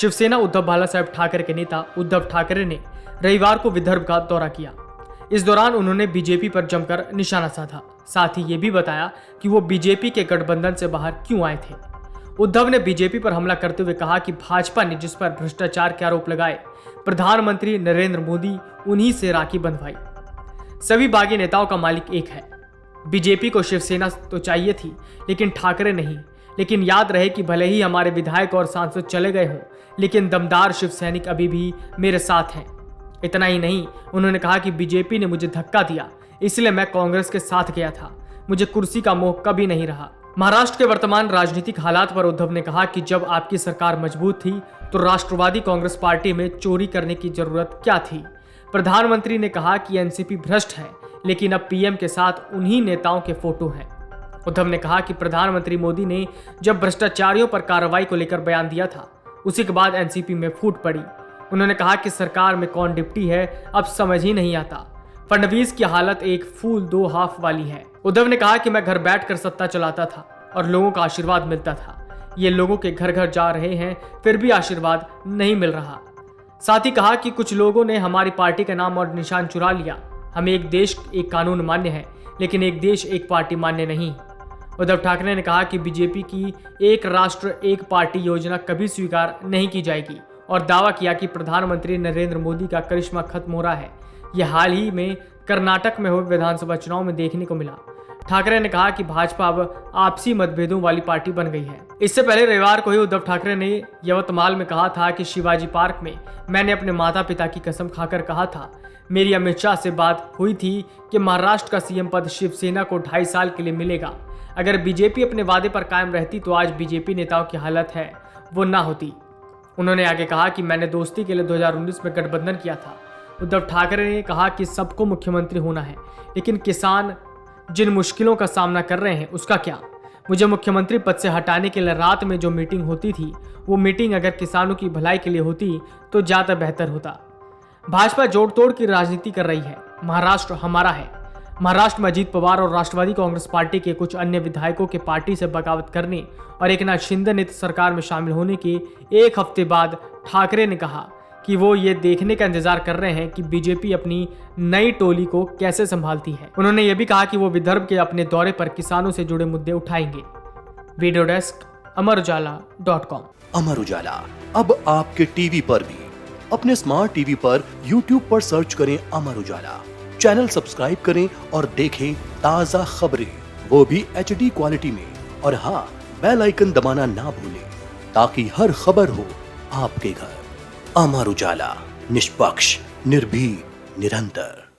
शिवसेना उद्धव बालासाहेब ठाकरे के नेता उद्धव ठाकरे ने रविवार को विदर्भ का दौरा किया। इस दौरान उन्होंने बीजेपी पर जमकर निशाना साधा। साथ ही ये भी बताया कि वो बीजेपी के गठबंधन से बाहर क्यों आए थे। उद्धव ने बीजेपी पर हमला करते हुए कहा कि भाजपा ने जिस पर भ्रष्टाचार के आरोप लगाए, प्रधानमंत्री नरेंद्र मोदी उन्हीं से राखी बंधवाई। सभी बागी नेताओं का मालिक एक है। बीजेपी को शिवसेना तो चाहिए थी, लेकिन ठाकरे नहीं। लेकिन याद रहे कि भले ही हमारे विधायक और सांसद चले गए हों, लेकिन दमदार शिव सैनिक अभी भी मेरे साथ हैं। इतना ही नहीं, उन्होंने कहा कि बीजेपी ने मुझे धक्का दिया, इसलिए मैं कांग्रेस के साथ गया था। मुझे कुर्सी का मोह कभी नहीं रहा। महाराष्ट्र के वर्तमान राजनीतिक हालात पर उद्धव ने कहा कि जब आपकी सरकार मजबूत थी तो राष्ट्रवादी कांग्रेस पार्टी में चोरी करने की जरूरत क्या थी। प्रधानमंत्री ने कहा कि एनसीपी भ्रष्ट है, लेकिन अब पीएम के साथ उन्हीं नेताओं के फोटो हैं। उद्धव ने कहा कि प्रधानमंत्री मोदी ने जब भ्रष्टाचारियों पर कार्रवाई को लेकर बयान दिया था, उसी के बाद एनसीपी में फूट पड़ी। उन्होंने कहा कि सरकार में कौन डिप्टी है अब समझ ही नहीं आता। फडणवीस की हालत एक फूल दो हाफ वाली है। उद्धव ने कहा कि मैं घर बैठकर सत्ता चलाता था और लोगों का आशीर्वाद मिलता था। ये लोगों के घर घर जा रहे हैं, फिर भी आशीर्वाद नहीं मिल रहा। साथ ही कहा कि कुछ लोगों ने हमारी पार्टी का नाम और निशान चुरा लिया। हम एक देश एक कानून मान्य है, लेकिन एक देश एक पार्टी मान्य नहीं। उद्धव ठाकरे ने कहा कि बीजेपी की एक राष्ट्र एक पार्टी योजना कभी स्वीकार नहीं की जाएगी और दावा किया कि प्रधानमंत्री नरेंद्र मोदी का करिश्मा खत्म हो रहा है। यह हाल ही में कर्नाटक में हुए विधानसभा चुनाव में देखने को मिला। ठाकरे ने कहा कि भाजपा अब आपसी मतभेदों वाली पार्टी बन गई है। इससे पहले रविवार को ही उद्धव ठाकरे ने यवतमाल में कहा था कि शिवाजी पार्क में मैंने अपने माता पिता की कसम खाकर कहा था, मेरी अमित शाह से बात हुई थी कि महाराष्ट्र का सीएम पद शिवसेना को 2.5 साल के लिए मिलेगा। अगर बीजेपी अपने वादे पर कायम रहती तो आज बीजेपी नेताओं की हालत है वो ना होती। उन्होंने आगे कहा कि मैंने दोस्ती के लिए 2019 में गठबंधन किया था। उद्धव ठाकरे ने कहा कि सबको मुख्यमंत्री होना है, लेकिन किसान जिन मुश्किलों का सामना कर रहे हैं उसका क्या। मुझे मुख्यमंत्री पद से हटाने के लिए रात में जो मीटिंग होती थी, वो मीटिंग अगर किसानों की भलाई के लिए होती तो ज्यादा बेहतर होता। भाजपा जोड़ तोड़ की राजनीति कर रही है। महाराष्ट्र हमारा है। महाराष्ट्र में अजीत पवार और राष्ट्रवादी कांग्रेस पार्टी के कुछ अन्य विधायकों के पार्टी से बगावत करने और एकनाथ शिंदे नेतृत्व सरकार में शामिल होने के एक हफ्ते बाद ठाकरे ने कहा कि वो ये देखने का इंतजार कर रहे हैं कि बीजेपी अपनी नई टोली को कैसे संभालती है। उन्होंने ये भी कहा कि वो विदर्भ के अपने दौरे पर किसानों से जुड़े मुद्दे उठाएंगे। Video desk अमरउजाला.com। अमर उजाला अब आपके टीवी पर भी। अपने स्मार्ट टीवी पर यूट्यूब पर सर्च करें अमर उजाला, चैनल सब्सक्राइब करें और देखें ताजा खबरें, वो भी HD क्वालिटी में। और हाँ, बेल आइकन दबाना ना भूलें ताकि हर खबर हो आपके घर। अमर उजाला, निष्पक्ष, निर्भीक, निरंतर।